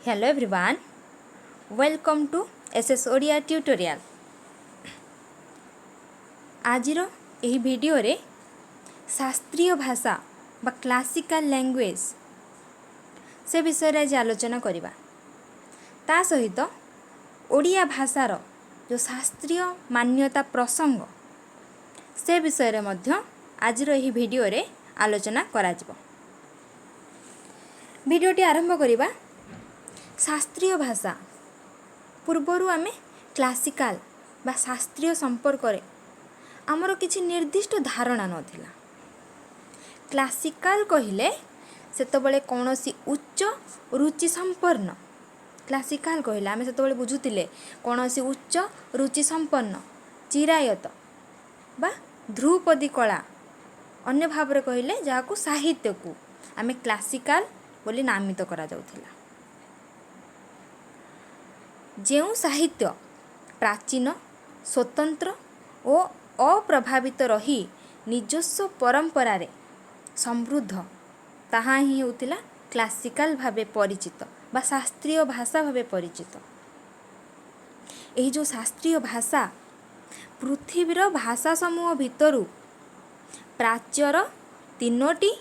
Hello everyone, welcome to SS Odia tutorial. आजिर एही video रे शास्त्रीय भाषा बा क्लासिकल लैंग्वेज से विषय रे आलोचना करिबा। ता सहित ओडिया भाषार जो शास्त्रीय मान्यता प्रसंग से विषय रे मध्य आजिर एही वीडियो रे आलोचना करा जिवो। वीडियोटी आरंभ करिबा। शास्त्रीय भाषा पूर्वरु आमे क्लासिकल बा शास्त्रीय संपर्क रे आमर किछि निर्दिष्ट धारणा नथिला। क्लासिकल कहिले सेतबेले कोनोसी उच्च रुचि संपन्न क्लासिकल कहिले आमे सेतबेले बुझुतिले कोनोसी उच्च रुचि संपन्न चिरायत बा ध्रुपदी कला अन्य भाबरे कहिले जाहाकू साहित्य को आमे क्लासिकल बोली नामित करा जाउथिला। जेउ साहित्य प्राचीन स्वतंत्र और अप्रभावित रही निजस्व परंपरा रे समृद्ध ताहा ही होतिला क्लासिकल भावे परिचित बा शास्त्रीय भाषा भावे परिचित। एही जो शास्त्रीय भाषा पृथ्वीर भाषा समूह भितरु प्राच्यर तीनोटी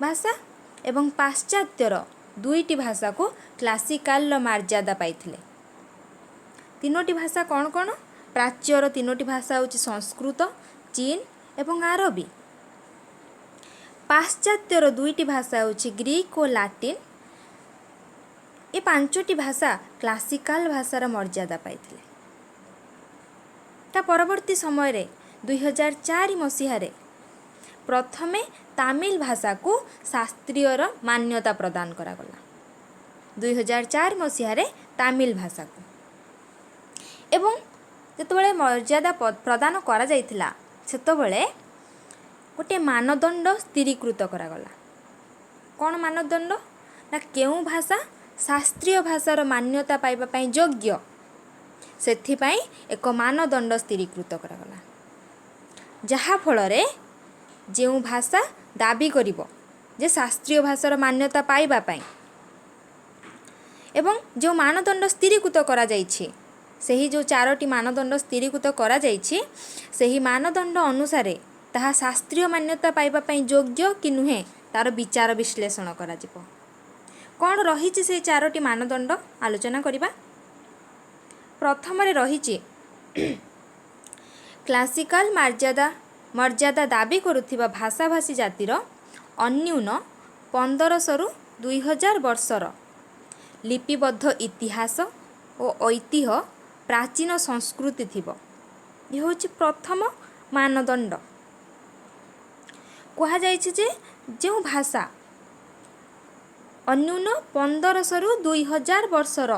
भाषा एवं पाश्चात्यर दुईटी भाषा को क्लासिकल मर्यादा पाइथिले। तीनोटी भाषा कौन कौन? प्राच्यर तीनोटी भाषा होची संस्कृत, चीन एवं आरबी। पाश्चात्यर दुईटी भाषा होची ग्रीक और लाटिन। ये पांचोटी भाषा क्लासिकल भाषार मर्यादा पाइथिले। ता परवर्ती समय रे 2004 मसीह रे प्रथमे तमिल भाषा को शास्त्रीयर मान्यता प्रदान करा गला। 2004 मसीह रे तमिल भाषा को एवं जेतबेले मर्यादा प्रदान करा जाइथिला सेतबेले गोटे मानदंड स्थिरीकृत करा गला। कौन मानदंड ना केउ भाषा शास्त्रीय भाषार मान्यता पाइबा पई योग्य सेथि पई एक मानदंड स्थिरीकृत करा गला। जहा फल रे जेउ भाषा दाबी करिवो जे शास्त्रीय भाषार मान्यता पाइबा पई एवं जो मानदंड स्थिरीकृत करा जाइछि सेही जो चारोटी मानदंड स्थिरीकृत करा जाइछि सेही मानदंड अनुसारे ताहा शास्त्रीय मान्यता पाइबा पई योग्य कि नुहे तार विचार विश्लेषण करा जिवो। कोन रहिछि से चारोटी मानदंड आलोचना करिबा। प्रथम रे रहिछि क्लासिकल मर्यादा दाबी करुथिबा भाषाभाषी जातिर अन्यून 1500 रु 2000 वर्षर लिपिबद्ध इतिहास और ऐतिह्य प्राचीन संस्कृति थिबो। यह होछि प्रथम मानदंड। कहा जाइछि जे जो भाषा अन्यून 1500 रु 2000 वर्षर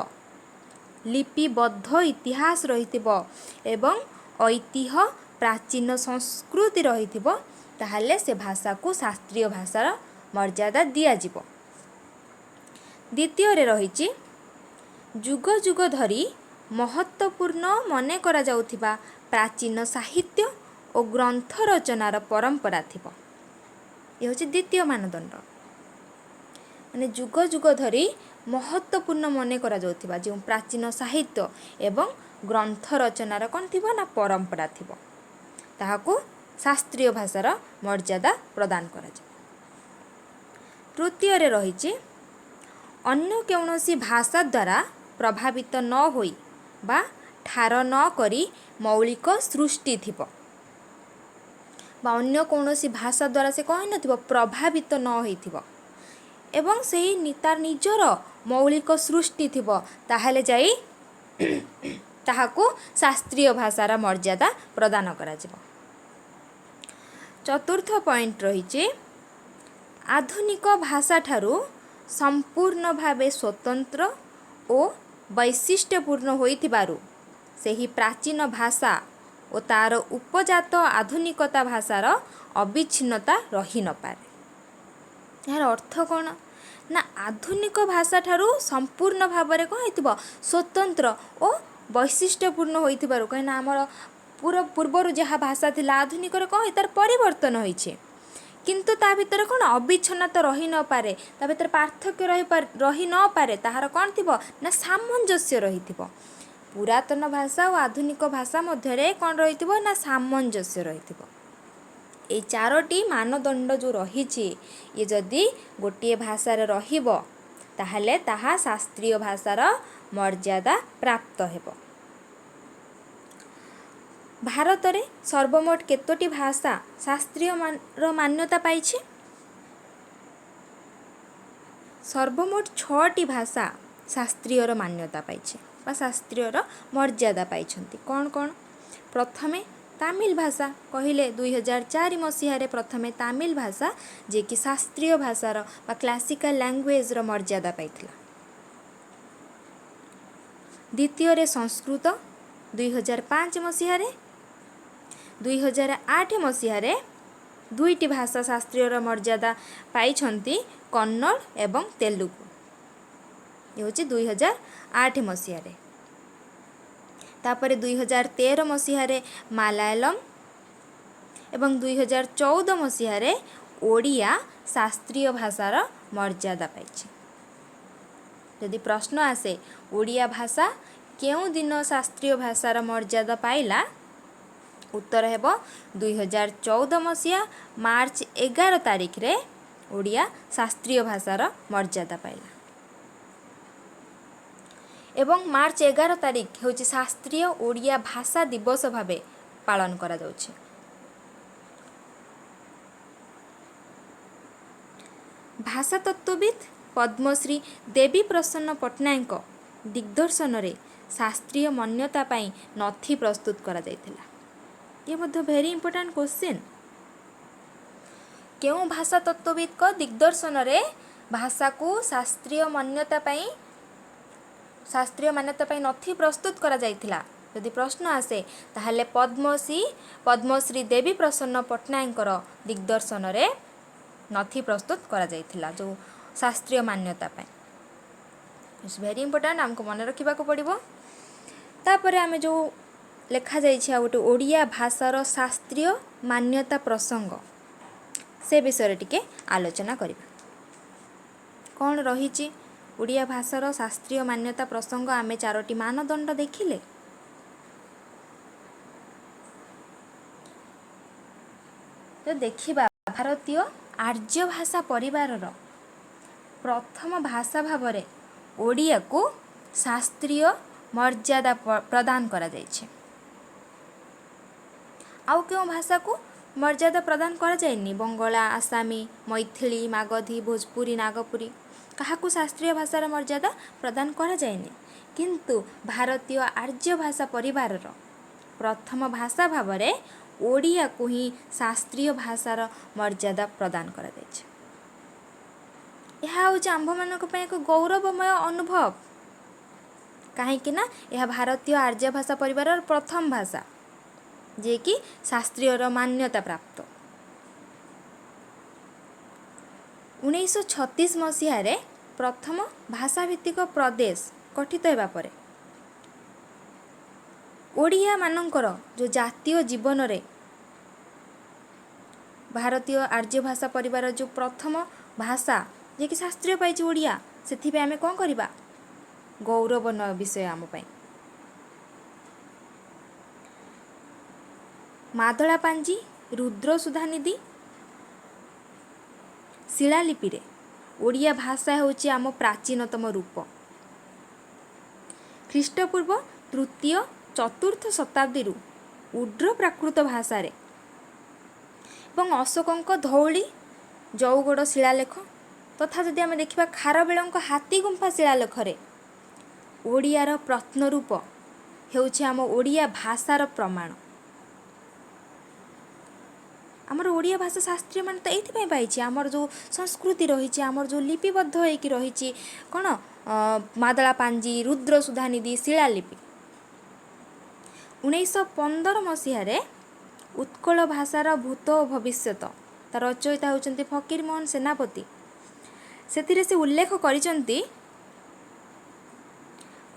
लिपिबद्ध इतिहास रहिथिबो एवं ऐतिह्य प्राचीन संस्कृति रहिथिबो ताहाले से भाषा को शास्त्रीय भाषार मर्यादा दिया जिवो। द्वितीय रे रहिछि जुग जुग धरी महत्वपूर्ण मने करा जाउथिबा प्राचीन साहित्य और ग्रंथ रचनार परंपरा थिबो। यह होछि द्वितीय मानदंड। माने जुग जुग धरी महत्वपूर्ण मने करा जाउथिबा जो प्राचीन साहित्य एवं ग्रंथ रचनार कोन थिबो ना परंपरा थिबो ताहाकू शास्त्रीय भाषार मर्यादा प्रदान करा जाय। तृतीय रे रहिछि अन्य कौनसी भाषा द्वारा प्रभावित न होई बा ठार न करी मौलिक सृष्टि थिबो बा अन्य कौनसी भाषा द्वारा से कहि नथिबो प्रभावित न होइथिबो एवं सेही नितार निजर मौलिक सृष्टि थिबो ताहाले जाई ताहाकू शास्त्रीय भाषार मर्यादा प्रदान करा जिवो। चतुर्थ पॉइंट रहिछि आधुनिक भाषा ठारू संपूर्ण भावे स्वतंत्र और वैशिष्ट्यपूर्ण होइथिबारु सेही प्राचीन भाषा और तार उपजात आधुनिकता भाषार अविच्छिन्नता रही न पारे। यार अर्थ कौन ना आधुनिक भाषा ठारू संपूर्ण भावरे कौन हेतिबो स्वतंत्र और वैशिष्ट्यपूर्ण होइथिबारु कहिना हमर पूर्वरु जहा भाषा थिला आधुनिक रे कौन तार परिवर्तन होइछे किंतु ता भितर कौन अविच्छिन्नता रही न पारे, ता भितर पार्थक्य रही न पारे, ताहार कौन थिबो ना सामंजस्य रही थिबो। पुरातन भाषा और आधुनिक भाषा मध्य कौन रही थिबो ना सामंजस्य रही थिबो। ए चारोटी मानदंड जो रही ये जदि गोटे भाषार रहिबो ताहले ताहा शास्त्रीय भाषार मर्यादा प्राप्त हेबो। भारत रे सर्वमोट केतोटी भाषा शास्त्रीय मान्यता पाइछि? सर्वमोट 6टी भाषा शास्त्रीय मान्यता पाइछि बा शास्त्रीय मर्यादा पाइछन्ति। कौन कौन? प्रथमे तमिल भाषा कहले 2004 मसीह प्रथमे तमिल भाषा जे कि शास्त्रीय भाषार बा क्लासिकल लैंग्वेज रो मर्यादा पाइथिला। द्वितीय रे संस्कृत 2005 मसीह 2008 मसीह दुईटी भाषा शास्त्रीय मर्यादा पाइछन्ति कन्नड़ एवं तेलुगु। ये होची 2008 मसीह। तापर 2013 मसीह मालायालम एवं 2014 मसीह ओडिया शास्त्रीय भाषार मर्यादा पाइछि। यदि प्रश्न आसे ओडिया भाषा केउं दिन शास्त्रीय भाषार मर्यादा पाइला, उत्तर हेबो 2014 मसीहा मार्च 11 तारिख रे ओडिया शास्त्रीय भाषार मर्यादा पाइला। एवं मार्च 11 तारिख होची शास्त्रीय ओडिया भाषा दिवस भावे पालन करा जाउछि। भाषा तत्वविद पद्मश्री देवी प्रसन्न पट्टनायक दिग्दर्शन रे शास्त्रीय मान्यता पाई नथी प्रस्तुत करा जाइथिला। ये मध्य वेरी इंपोर्टेंट क्वेश्चन। क्यों भाषा तत्वविद को दिग्दर्शन रे भाषा को शास्त्रीय मान्यता पाई नथी प्रस्तुत करा जाइथिला? यदि प्रश्न आसे ताहले पद्मश्री देवी प्रसन्न पट्टनायक दिग्दर्शन रे नथी प्रस्तुत करा जाइथिला जो शास्त्रीय मान्यता पाई। इट्स वेरी इंपोर्टेंट, हमको मन रखा पड़ो। तापर आमे जो लेखा जाइछि गोटे ओडिया भाषार शास्त्रीय मान्यता प्रसंग से विषय टिके आलोचना करिबा। कौन रही ओडिया भाषार शास्त्रीय मान्यता प्रसंग? आमे 4टी मानदंड देखिले। तो देखिबा भारतीय आर्य भाषा परिवार प्रथम भाषा भावरे ओडिया को शास्त्रीय मर्यादा प्रदान करा जाइछि। आउ क्यों भाषा को मर्यादा प्रदान करा जायनि? बंगला, आसामी, मैथिली, मागधी, भोजपुरी, नागपुरी काहाकू शास्त्रीय भाषार मर्यादा प्रदान करा जायनि। किंतु भारतीय आर्य भाषा परिवार प्रथम भाषा भावरे ओडिया को ही शास्त्रीय भाषार मर्यादा प्रदान करा जायछि। यह हूँ आम्भमानक पई एक गौरवमय अनुभव, कहीं ना यह भारतीय आर्य भाषा परिवार प्रथम भाषा जे कि शास्त्रीय मान्यता प्राप्त। 1936 मसीह प्रथम भाषाभित्तिक प्रदेश गठित होगा पर ओडिया मानकर जो जातीय जीवन रे भारतीय आर्य भाषा परिवार जो प्रथम भाषा जे कि शास्त्रीय पाई ओडिया, से आमे कौन करिबा? गौरव न विषय आम पाई। मादला पांजी रुद्र सुधानिधि शिलालिपि रे ओडिया भाषा होची आम प्राचीनतम रूप। ख्रीष्टपूर्व 3य-4th शताब्दी उड्र प्राकृत भाषा रे एवं अशोकंक धौली जौगड़ शिलालेख तथा जदि आम देखा खारबेलंक हाथी गुंफा शिलालेख रे ओडियार प्रत्नरूप हेउछि आम ओडिया भाषार प्रमाण। आमर ओडिया भाषा शास्त्रीय मान्यता एइथिपाई पाइछि, आमर जो संस्कृति रही, आमर जो लिपिबद्ध होइकि रही कौन मादला पांजी रुद्र सुधानिधि शिलालिपि। 1915 मसीह उत्कल भाषार भूत और भविष्यत तार रचयिता होउचंती फकीर मोहन सेनापति। से उल्लेख करिसंती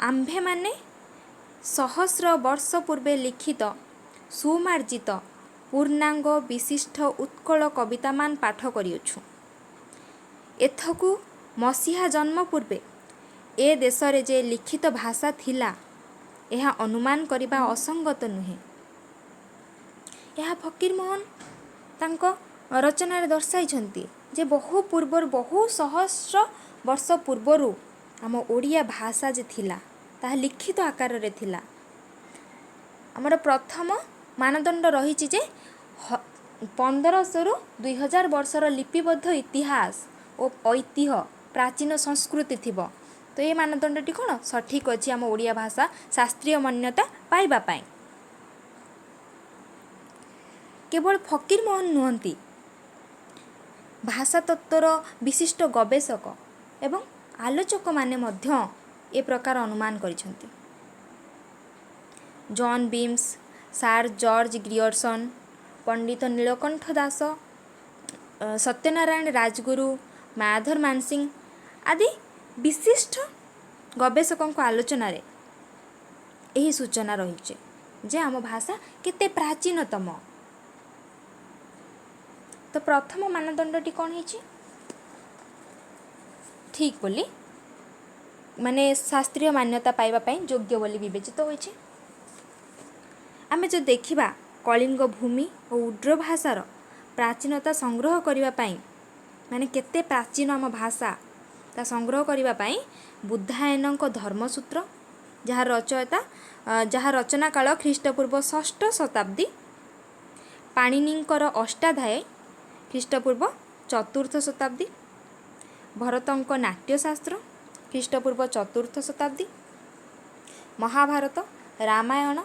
आम्भे माने सहस्र वर्ष पूर्वे लिखित सुमार्जित ପୂର୍ଣ୍ଣାଙ୍ଗ ବିଶିଷ୍ଟ ଉତ୍କଳ କବିତାମାନ ପାଠ କରିଅଛୁ। ଏଥକୁ ମସିହା ଜନ୍ମ ପୂର୍ବେ ଏ ଦେଶରେ ଯେ ଲିଖିତ ଭାଷା ଥିଲା ଏହା ଅନୁମାନ କରିବା ଅସଙ୍ଗତ ନୁହେଁ। ଏହା ଫକୀରମୋହନ ତାଙ୍କ ରଚନାରେ ଦର୍ଶାଇଛନ୍ତି ଯେ ବହୁ ପୂର୍ବରୁ, ବହୁ ସହସ୍ର ବର୍ଷ ପୂର୍ବରୁ ଆମ ଓଡ଼ିଆ ଭାଷା ଯେ ଥିଲା ତାହା ଲିଖିତ ଆକାରରେ ଥିଲା। ଆମର ପ୍ରଥମ ମାନଦଣ୍ଡ ରହିଛି ଯେ 1500ରୁ 2000 ବର୍ଷର ଲିପିବଦ୍ଧ ଇତିହାସ ଓ ଐତିହ୍ୟ ପ୍ରାଚୀନ ସଂସ୍କୃତି ଥିବ। ତ ଏ ମାନଦଣ୍ଡଟି କ'ଣ ସଠିକ୍ ଅଛି ଆମ ଓଡ଼ିଆ ଭାଷା ଶାସ୍ତ୍ରୀୟ ମାନ୍ୟତା ପାଇବା ପାଇଁ। କେବଳ ଫକୀରମୋହନ ନୁହନ୍ତି, ଭାଷା ତତ୍ତ୍ୱର ବିଶିଷ୍ଟ ଗବେଷକ ଏବଂ ଆଲୋଚକମାନେ ମଧ୍ୟ ଏ ପ୍ରକାର ଅନୁମାନ କରିଛନ୍ତି। ଜନ୍ ବିମ୍ସ, ସାର୍ ଜର୍ଜ ଗ୍ରିୟର୍ସନ, ପଣ୍ଡିତ ନୀଳକଣ୍ଠ ଦାସ, ସତ୍ୟନାରାୟଣ ରାଜଗୁରୁ, ମାୟାଧର ମାନସିଂହ ଆଦି ବିଶିଷ୍ଟ ଗବେଷକଙ୍କ ଆଲୋଚନାରେ ଏହି ସୂଚନା ରହିଛି ଯେ ଆମ ଭାଷା କେତେ ପ୍ରାଚୀନତମ। ତ ପ୍ରଥମ ମାନଦଣ୍ଡଟି କ'ଣ ହେଇଛି? ଠିକ୍ ବୋଲି ମାନେ ଶାସ୍ତ୍ରୀୟ ମାନ୍ୟତା ପାଇବା ପାଇଁ ଯୋଗ୍ୟ ବୋଲି ବିବେଚିତ ହୋଇଛି। ଆମେ ଯଦି ଦେଖିବା କଳିଙ୍ଗ ଭୂମି ଓ ଉଡ୍ର ଭାଷାର ପ୍ରାଚୀନତା ସଂଗ୍ରହ କରିବା ପାଇଁ, ମାନେ କେତେ ପ୍ରାଚୀନ ଆମ ଭାଷା ତା ସଂଗ୍ରହ କରିବା ପାଇଁ ବୁଦ୍ଧାୟନଙ୍କ ଧର୍ମସୂତ୍ର, ଯାହା ରଚନା କାଳ ଖ୍ରୀଷ୍ଟପୂର୍ବ 6ଠ ଶତାବ୍ଦୀ, ପାଣିନିଙ୍କର ଅଷ୍ଟାଧ୍ୟାୟୀ ଖ୍ରୀଷ୍ଟପୂର୍ବ 4ଥ ଶତାବ୍ଦୀ, ଭରତଙ୍କ ନାଟ୍ୟଶାସ୍ତ୍ର ଖ୍ରୀଷ୍ଟପୂର୍ବ 4ଥ ଶତାବ୍ଦୀ, ମହାଭାରତ, ରାମାୟଣ,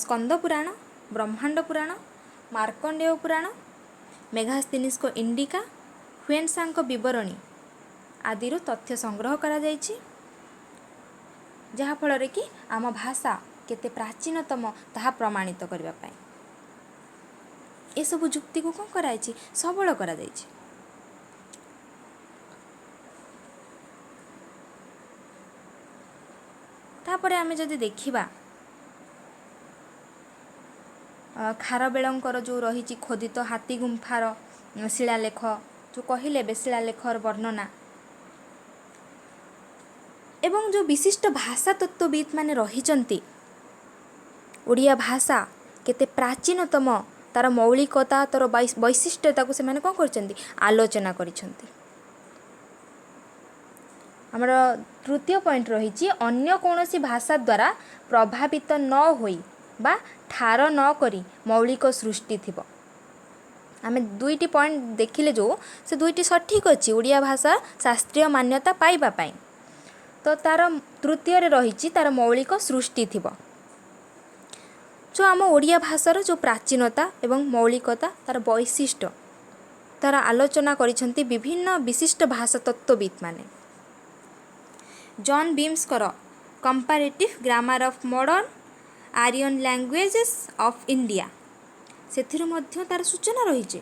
ସ୍କନ୍ଦ ପୁରାଣ, ବ୍ରହ୍ମାଣ୍ଡ ପୁରାଣ, ମାର୍କଣ୍ଡେୟ ପୁରାଣ, ମେଘାସ୍ତିନିସ୍କ ଇଣ୍ଡିକା, ହୁଏନ୍ସାଙ୍କ ବିବରଣୀ ଆଦିରୁ ତଥ୍ୟ ସଂଗ୍ରହ କରାଯାଇଛି, ଯାହାଫଳରେ କି ଆମ ଭାଷା କେତେ ପ୍ରାଚୀନତମ ତାହା ପ୍ରମାଣିତ କରିବା ପାଇଁ ଏସବୁ ଯୁକ୍ତିକୁ କ'ଣ କରାଯାଇଛି? ସବଳ କରାଯାଇଛି। ତାପରେ ଆମେ ଯଦି ଦେଖିବା ଖାରବେଳଙ୍କର ଯେଉଁ ରହିଛି ଖୋଦିତ ହାତୀ ଗୁମ୍ଫାର ଶିଳାଲେଖ, ଯେଉଁ କହିଲେ ଶିଳାଲେଖର ବର୍ଣ୍ଣନା ଏବଂ ଯେଉଁ ବିଶିଷ୍ଟ ଭାଷା ତତ୍ତ୍ୱବିତ୍ ମାନେ ରହିଛନ୍ତି, ଓଡ଼ିଆ ଭାଷା କେତେ ପ୍ରାଚୀନତମ ତା'ର ମୌଳିକତା, ତା'ର ବୈଶିଷ୍ଟ୍ୟତାକୁ ସେମାନେ କ'ଣ କରିଛନ୍ତି? ଆଲୋଚନା କରିଛନ୍ତି। ଆମର ତୃତୀୟ ପଏଣ୍ଟ ରହିଛି ଅନ୍ୟ କୌଣସି ଭାଷା ଦ୍ୱାରା ପ୍ରଭାବିତ ନ ହୋଇ ବା ଠାର ନ କରି ମୌଳିକ ସୃଷ୍ଟି ଥିବ। ଆମେ ଦୁଇଟି ପଏଣ୍ଟ ଦେଖିଲେ ଯେଉଁ ସେ ଦୁଇଟି ସଠିକ୍ ଅଛି ଓଡ଼ିଆ ଭାଷା ଶାସ୍ତ୍ରୀୟ ମାନ୍ୟତା ପାଇବା ପାଇଁ। ତ ତା'ର ତୃତୀୟରେ ରହିଛି ତା'ର ମୌଳିକ ସୃଷ୍ଟି ଥିବ। ଯେଉଁ ଆମ ଓଡ଼ିଆ ଭାଷାର ଯେଉଁ ପ୍ରାଚୀନତା ଏବଂ ମୌଳିକତା, ତା'ର ବୈଶିଷ୍ଟ୍ୟ, ତା'ର ଆଲୋଚନା କରିଛନ୍ତି ବିଭିନ୍ନ ବିଶିଷ୍ଟ ଭାଷା ତତ୍ତ୍ୱବିତ୍ ମାନେ। ଜନ୍ ବିମ୍ସଙ୍କର comparative grammar of modern Aryan languages of India, ସେଥିରୁ ମଧ୍ୟ ତା'ର ସୂଚନା ରହିଛି।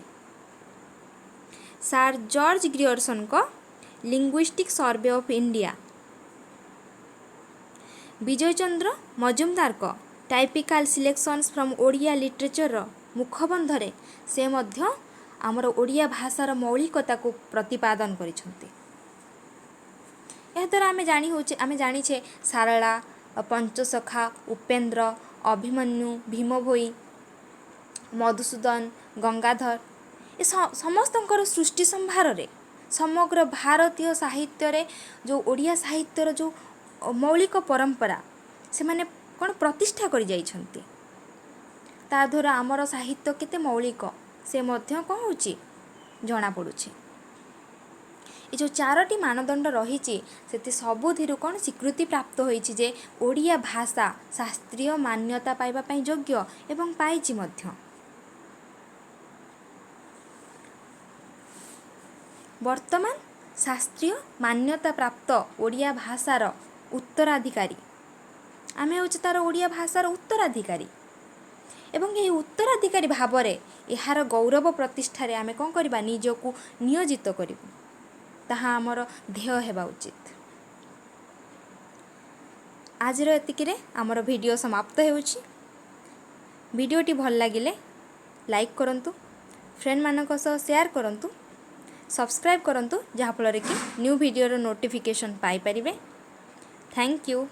ସାର୍ ଜର୍ଜ ଗ୍ରିୟର୍ସନଙ୍କ linguistic survey of India, Bijay Chandra ମଜୁମଦାରଙ୍କ ଟାଇପିକାଲ ସିଲେକ୍ସନ୍ସ ଫ୍ରମ୍ ଓଡ଼ିଆ ଲିଟରେଚରର ମୁଖବନ୍ଧରେ ସେ ମଧ୍ୟ ଆମର ଓଡ଼ିଆ ଭାଷାର ମୌଳିକତାକୁ ପ୍ରତିପାଦନ କରିଛନ୍ତି। ଏହାଦ୍ୱାରା ଆମେ ଜାଣିଛେ ସାରଳା, ପଞ୍ଚସଖା, ଉପେନ୍ଦ୍ର, ଅଭିମନ୍ୟୁ, ଭୀମ ଭୋଇ, ମଧୁସୂଦନ, ଗଙ୍ଗାଧର ଏ ସମସ୍ତଙ୍କର ସୃଷ୍ଟି ସମ୍ଭାରରେ ସମଗ୍ର ଭାରତୀୟ ସାହିତ୍ୟରେ ଯେଉଁ ଓଡ଼ିଆ ସାହିତ୍ୟର ଯେଉଁ ମୌଳିକ ପରମ୍ପରା ସେମାନେ କ'ଣ ପ୍ରତିଷ୍ଠା କରିଯାଇଛନ୍ତି। ତା ଦ୍ୱାରା ଆମର ସାହିତ୍ୟ କେତେ ମୌଳିକ ସେ ମଧ୍ୟ କ'ଣ ହେଉଛି ଜଣାପଡ଼ୁଛି। ଏ ଯେଉଁ 4ଟି ମାନଦଣ୍ଡ ରହିଛି ସେଥି ସବୁଥିରୁ କ'ଣ ସ୍ୱୀକୃତି ପ୍ରାପ୍ତ ହୋଇଛି ଯେ ଓଡ଼ିଆ ଭାଷା ଶାସ୍ତ୍ରୀୟ ମାନ୍ୟତା ପାଇବା ପାଇଁ ଯୋଗ୍ୟ ଏବଂ ପାଇଛି ମଧ୍ୟ। ବର୍ତ୍ତମାନ ଶାସ୍ତ୍ରୀୟ ମାନ୍ୟତା ପ୍ରାପ୍ତ ଓଡ଼ିଆ ଭାଷାର ଉତ୍ତରାଧିକାରୀ ଆମେ ହେଉଛୁ ତା'ର ଓଡ଼ିଆ ଭାଷାର ଉତ୍ତରାଧିକାରୀ ଏବଂ ଏହି ଉତ୍ତରାଧିକାରୀ ଭାବରେ ଏହାର ଗୌରବ ପ୍ରତିଷ୍ଠାରେ ଆମେ କ'ଣ କରିବା? ନିଜକୁ ନିୟୋଜିତ କରିବୁ। ତାହା ଆମର ଧ୍ୟେୟ ହେବା ଉଚିତ। ଆଜିର ଏତିକିରେ ଆମର ଭିଡ଼ିଓ ସମାପ୍ତ ହେଉଛି। ଭିଡ଼ିଓଟି ଭଲ ଲାଗିଲେ लाइक करंतु, फ्रेंड मानक सह शेयर करंतु, सब्सक्राइब करंतु जहाँ फल कि न्यू वीडियो नोटिफिकेशन पाई परिबे। Thank you.